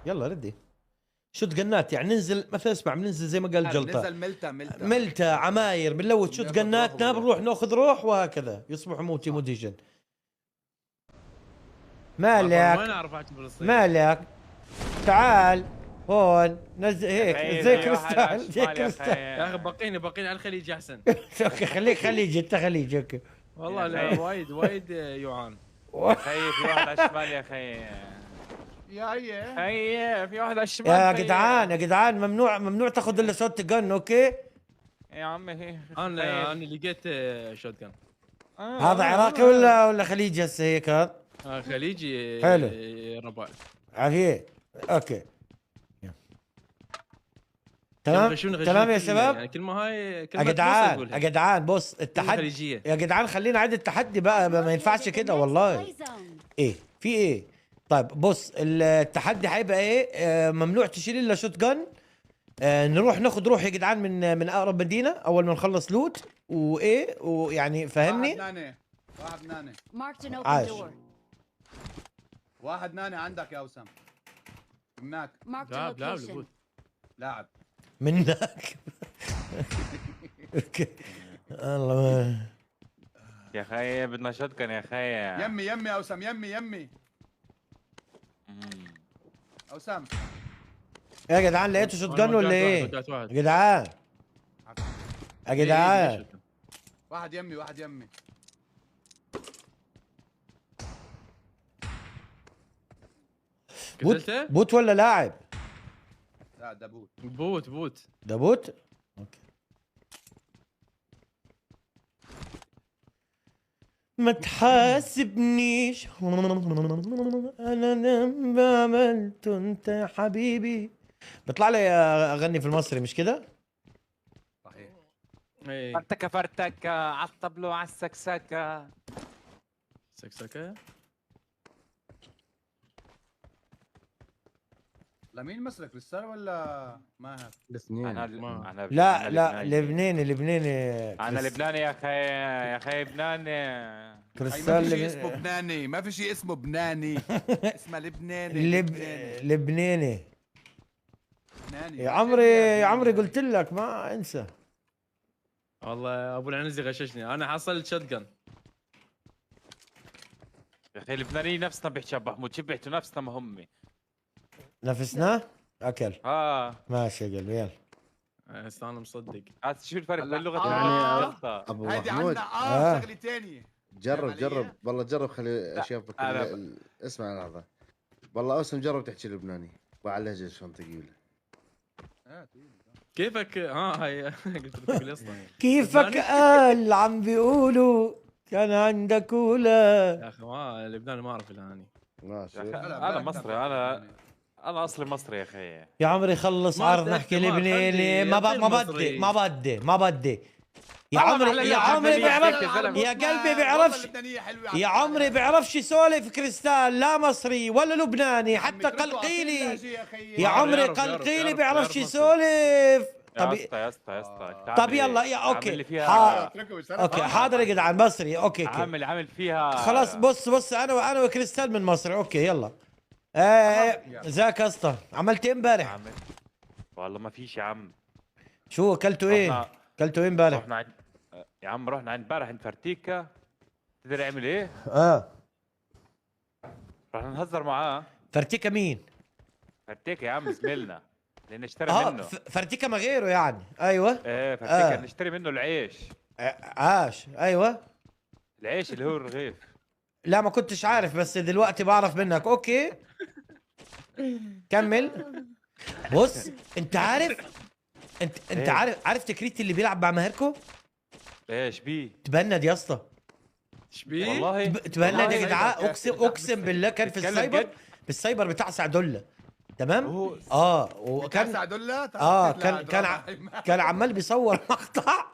يلا ردي. شوت جنات يعني ننزل مثلا، اسمع بننزل زي ما قال جلطة، نزل ملتا ملتا عماير، بنلوت شوت جناتنا، بنروح ناخذ روح، وهكذا يصبح موتي موديجن. وين مالك اعرف احكي فلسطيني؟ مالك تعال هون نزل هيك زي في واحد على كريستال، زي الشمال يا كريستال. يا اخي بقيني على الخليج احسن. اوكي خليك خليجي، انت خليجي اوكي. والله يا لا، أخي. وايد يعان. خي في واحد على الشمال يا خي. يا هي خي في واحد على الشمال. يا خي. جدعان يا جدعان، ممنوع تاخذ الا صوت جن، اوكي؟ يا عمي هي انا لقيت شوت جن. هذا عراقي ولا خليجي هسه هيك هذا؟ خليجي. حلو. رباط. عافية اوكي. تمام تمام يا شباب. يعني كلمه هاي يا كلمه جدعان يا جدعان بص التحدي خليجيه. يا جدعان، خلينا نعد التحدي بقى، ما ينفعش كده والله. ايه في ايه؟ طيب بص التحدي هيبقى ايه؟ ممنوع تشيل الا شوت جن. نروح ناخد روح يا جدعان من اقرب مدينه اول ما نخلص لوت، وايه ويعني فاهمني. واحد ناني عاش. واحد ناني عندك يا وسام. هناك لاعب منك. اوكي الله. يا خي بدنا شوتكن يا خي. يمي يا وسام، يمي وسام. يا جدعان لقيتوا شوت جن ولا ايه؟ يا جدعان يا جدعان واحد يمي قتلته؟ بوت ولا لاعب؟ لا ده بوت. بوت. ده بوت؟ اوكي. ما تحاسبنيش انا ما عملت انت يا حبيبي. بيطلع لي اغني في المصري مش كده؟ صحيح. ايه فرتكه فرتكه عالطبلو عالسكسكه. سكسكه. لمين مسك كريستال ولا ماهر؟ الاثنين. انا لا لبناني انا لبناني يا خي. يا خي لبناني. كريستال ما في شيء اسمه بناني، ما في شيء اسمه بناني. اسمه لبناني. لبناني لبناني يا عمري قلت لك ما انسى. والله ابو العنزي غششني، انا حصلت شوت جن. يا اخي اللبنانيين نفسنا بيتشبه محمود، شبهتوا نفسنا ما هم. نفسنا اكل. ماشي يا قلبي يلا. انا مصدق. شو الفرق بين اللغه يعني ابو هيدي محمود عندنا شغله ثانيه. جرب والله جرب خلي اشوفك اسمع لحظه. والله اوسم جرب تحكي لبناني مع اللهجه شلون ثقيله. كيفك هاي قلت له ثقيل اصلا. كيفك قال عم بيقولوا كان عندك ولا. يا اخي ما لبناني ما اعرف الا هاني. ماشي. انا مصري. انا اصلي مصري يا اخي. يا عمري خلص عرض نحكي لبناني. ما بدي يا عمري بيعرف يا قلبي بيعرفش. يا عمري بيعرفش يسولف كريستال، لا مصري ولا لبناني حتى قلقيلي. يا عمري قلقيلي بيعرفش يسولف. يا اسطى طب يلا يا اوكي اوكي حاضر يا جدعان مصري اوكي. عامل فيها خلاص بص انا وكريستال من مصر اوكي يلا. ازيك يا اسطى، عملت ايه امبارح؟ والله ما فيش يا عم. شو اكلتوا ايه؟ اكلتوا ايه امبارح؟ يا عم رحنا عند امبارح عند فرتيكا. تدري عمل ايه؟ رحنا نهزر معاه. فرتيكا مين؟ فرتيكا يا عم زميلنا اللي نشتري منه. فرتيكا ما غيره يعني. ايوه ايه فرتيكا نشتري منه العيش. عاش ايوه. العيش اللي هو الرغيف. لا ما كنتش عارف بس دلوقتي بعرف منك. اوكي كمل. بص انت عارف انت عارف تكريت اللي بيلعب مع ماهركو؟ ايش بيه؟ تبند يا اسطى. ايش بيه؟ والله تبند يا جدعان. اقسم بالله كان في السايبر بتاع سعدله. تمام. وكان سعدله. كان عمال بيصور مقطع.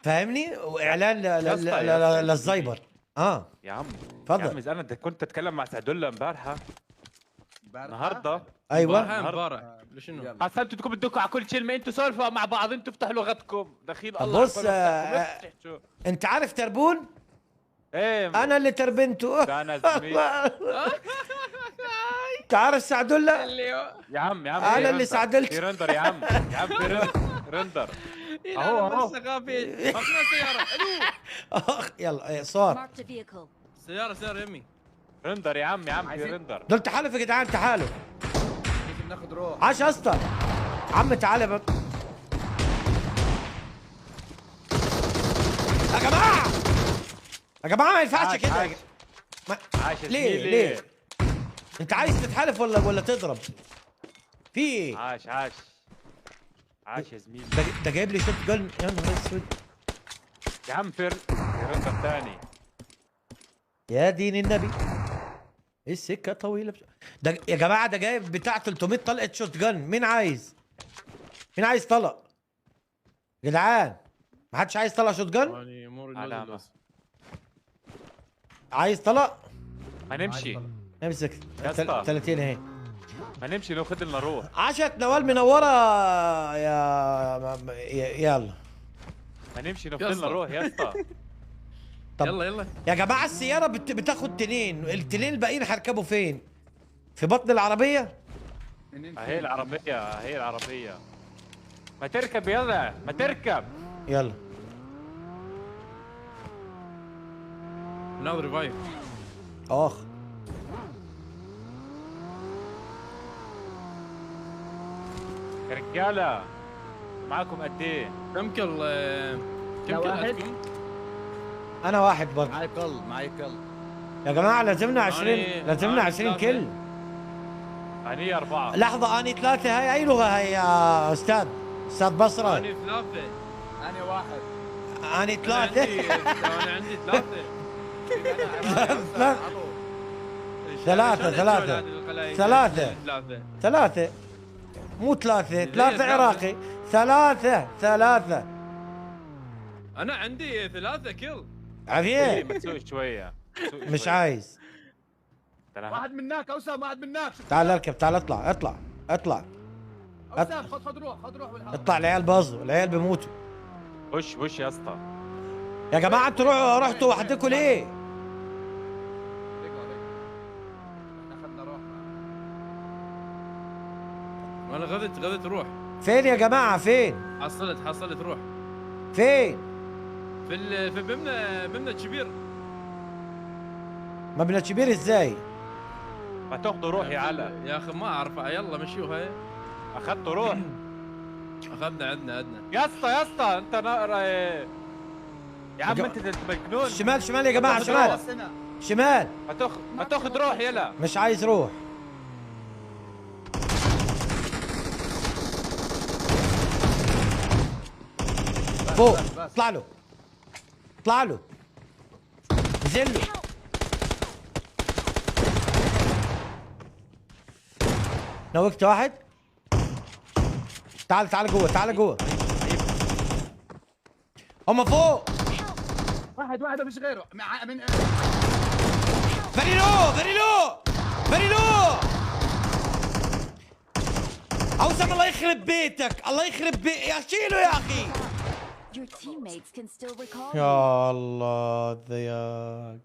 فاهمني؟ واعلان للسايبر. يا عم تفضل. يا عم اذا انا كنت اتكلم مع سعدله امبارح النهارده. ايوه امبارح شنو؟ هسه انتوا بدكم تدقوا على كل كلمه. انتوا سولفوا مع بعض، انتوا افتحوا لغتكم دخيل الله. بص انت عارف تربون؟ ايه انا اللي تربنته. انا زميل. تعرف سعدولة؟ يا عم أنا اللي رندر. سعدلت. في رندر يا عم، يا عم في رندر. اهو اهو خلصنا سيارة. اخ يلا صوت. Marked a vehicle. سيارة يمي. رندر يا عم، في رندر. دول تحالف يا جدعان، تحالف. لازم ناخذ روح. عاش يا اسطى. عم تعال يا جماعة يا جماعة ما ينفعش عاش، كده. عاش. عاش يا ليه زميلي. ليه؟ انت عايز تتحالف ولا تضرب؟ في ايه؟ عاش يا زميلي. ده جايب لي شوت جن، يا نهار اسود. يا عم في رندر ثاني. يا دين النبي. ايه السكة طويلة ده يا جماعة، ده جايب بتاع 300 طلقة شوت جن. مين عايز طلق؟ جدعان ما حدش عايز طلق شوت جن؟ يعني امور علامة. اللوز. عايز طلق؟ ما نمشي امسك يا اسطى. 30 اهي. ما نمشي ناخذ لنا روح. عاشت نوال منورة يلا. ما نمشي يا ناخذ لنا اسطى. روح يا اسطى. طب يلا يا جماعة السيارة بتاخد تنين، التنين الباقيين هركبوا فين؟ في بطن العربية؟ هي العربية. ما تركب يلا، ما تركب. يلا ناظر ريفايف. اخ يا رجالة معاكم قد ايه؟ كم كل واحد. عندكم؟ انا واحد برضه معي كل. يا جماعة. لازمنا 20 أنا 20 ثلاثة. كل. أنا 4. لحظة اني 3. هاي اي لغة هاي يا استاذ بصرة؟ أنا 3. انا واحد. اني أنا 3. عندي 3. ثلاثة. 3 مو 3 عراقي. 3 أنا عندي 3 كل. عفيه بتسوي شوية. مش عايز. واحد منك اوسام، واحد منك. تعال اركب، تعال اطلع اوسام خذ روح بالحرب. اطلع. العيال باظوا، العيال بيموتوا. وش يا اسطى. يا جماعة انتوا رحتوا وحدكم ليه؟ احنا اخذنا روح. أنا غدت روح. فين يا جماعة فين؟ حصلت روح. فين؟ في بمنا كبير. مبنى كبير ازاي؟ ما تاخذوا روح يا علا. يا أخي ما أعرف. يلا مشيوها. أخذتوا روح. أخذنا عندنا. يا اسطى أنت ناقرة إيه؟ يا عم أنت مجنون. شمال يا جماعة، شمال. ما تاخذ روح يلا. مش عايز روح. فوق. اطلع له نزل له. نوقت واحد. تعال جوه. هم فوق. واحد مش غيره. من فيري لو. اوسم الله يخرب بيتك، يا شيله يا اخي. Your teammates can still recall you. يا الله الضياق.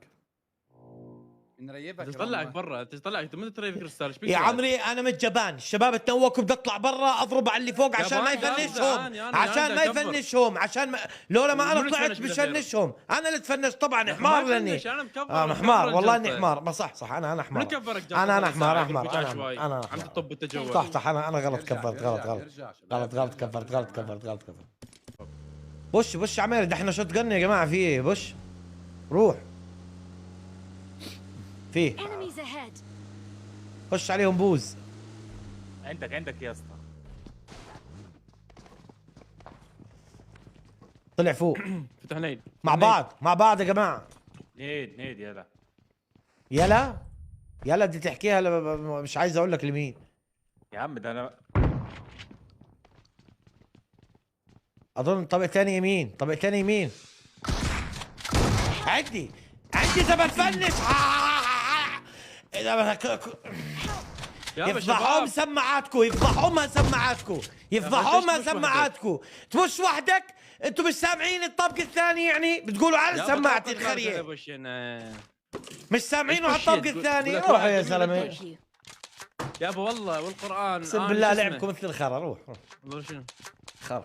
نريبك. تطلعك برا. انت متى ترى كريستال؟ ايش بك؟ يا عمري انا متجبان، الشباب تنوكوا بدي اطلع برا اضرب على اللي فوق عشان ما جبان، يفنشهم، جبان، عشان ما أنا أكبر. يفنشهم، لولا ما انا منو طلعت يتفنش بالأخير؟ بشنشهم. انا اللي تفنش طبعا، حمار لاني انا مكبر. حمار. والله الجلطة. اني حمار. ما صح انا حمار. من كبرك جلطة؟ انا ثلاث ساعات حمار. بالبتاع شوي. انا عم تطب التجول. صح انا غلط كبرت. غلط كبرت. بوش عمير، ده احنا شوت جن يا جماعه. في ايه؟ بوش روح فيه. Enemies ahead. خش عليهم بوز. عندك يا اسطى. طلع فوق. فتح نيد مع بعض يا جماعه. نيد يلا دي تحكيها مش عايز اقول لك لمين. يا عم ده انا اظن طابق تاني يمين. عندي اذا بتفنش. يفضحهم سماعاتكم. تبش وحدك. انتوا مش سامعين الطابق الثاني؟ يعني بتقولوا على سماعتي الخريه، مش سامعينه على الطابق الثاني. روحوا يا زلمه. You. يابا والله والقران اقسم بالله لعبكم مثل الخرا. روح والله شنو خرا.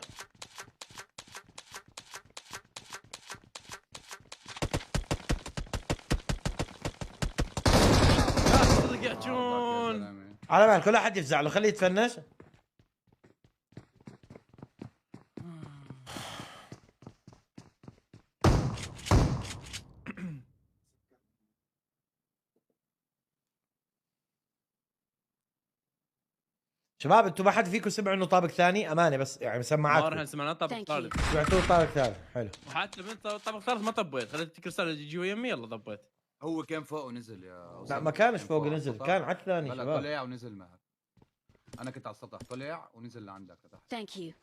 رجعتون. على بالك ولا حد يفزع له، خليه يتفنش. شباب انتم ما حد فيكم سمع انه طابق ثاني؟ امانه بس يعني ما مسمعات راح سمعنا طابق Thank ثالث. you. سمعتوه طابق ثالث. حلو. وحتى من طابق ثالث ما طبيت، خليتك رساله يجي يمي يلا طبيت. هو كان فوق ونزل يا لا أسامة. ما كانش كان فوق على نزل، السطح. كان على الثاني لا لا شباب. طلع ونزل مهر. انا كنت على السطح، طلع ونزل لعندك لتحت. Thank you.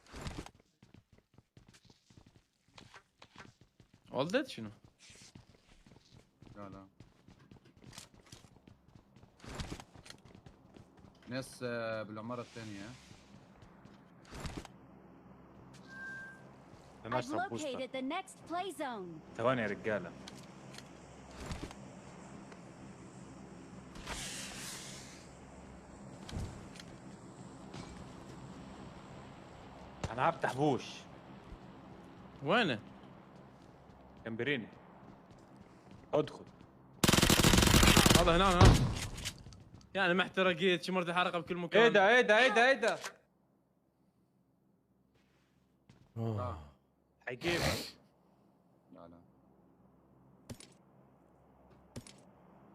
ولدت شنو؟ لا لا ناس بالعمارة الثانية. I've located the next play zone. ثواني يا رجاله. انا هفتح بوش. وينه؟ كمبريني ادخل. هذا هنا. يعني محترقيت شمرت الحلقه بكل مكان. ايه ده ايه ده ايه ده ايه ده؟ حيجيب. لا لا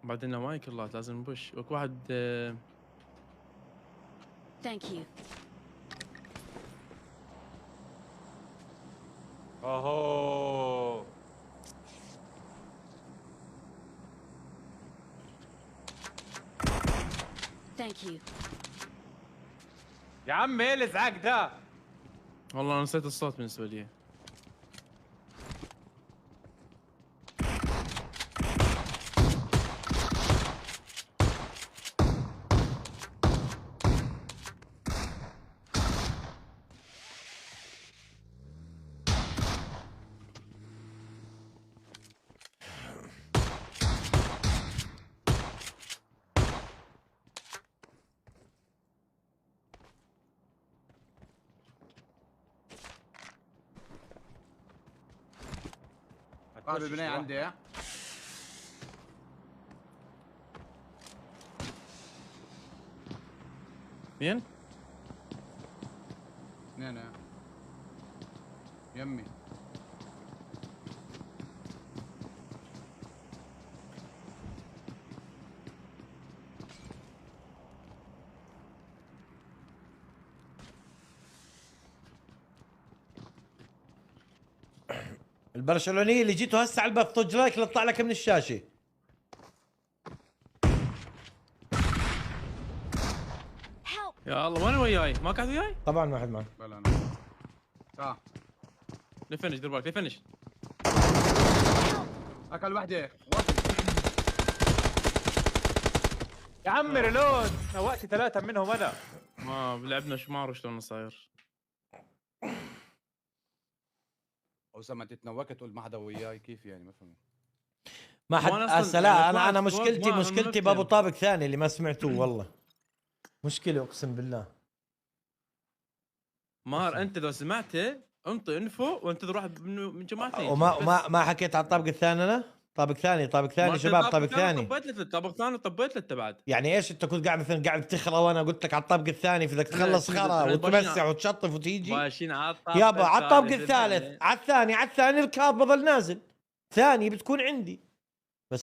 بعدين ما كلات لازم نبش. وك واحد Thank you. اوهو Thank you. يا عم ايه الازعاج ده؟ والله انا نسيت الصوت بالنسبه لي. واحد بالبناية عندي. مين؟ اثنين يمي. البرشلوني اللي جيتوا هسه على البث طج لايك لطلع لك من الشاشه. Help! يا الله وين وياي؟ ما قاعد وياي؟ طبعا ما حد معه. لا لا تعال لفنش دير بالك لفنش. اكل وحده. يا عم ريلود نوقت ثلاثة منهم انا. ما لعبنا شو ما اعرف شلون صاير. أسامة تتنوك تقول ما حدا وياي كيف يعني ما فهمت. ما حد وأنا أصلاً هسه لا يعني انا طلعت فوق، ما مشكلتي ممكن. بابو طابق ثاني اللي ما سمعتوه والله. مشكله اقسم بالله. مار انت اذا سمعته انطي انفو وانتظر واحد من جماعتي. ما حكيت على الطابق الثاني انا؟ طابق ثاني شباب، طابق ثاني. طبيت له طابق ثاني وطبيت له بعد. يعني ايش انت كنت قاعد مثلا قاعد بتخرى وانا قلت لك على الطابق الثاني بدك تخلص خرا وتمسح وتشطف وتيجي ماشيين على الطابق يابا على الطابق الثالث على الثاني الركاب بضل نازل ثاني بتكون عندي.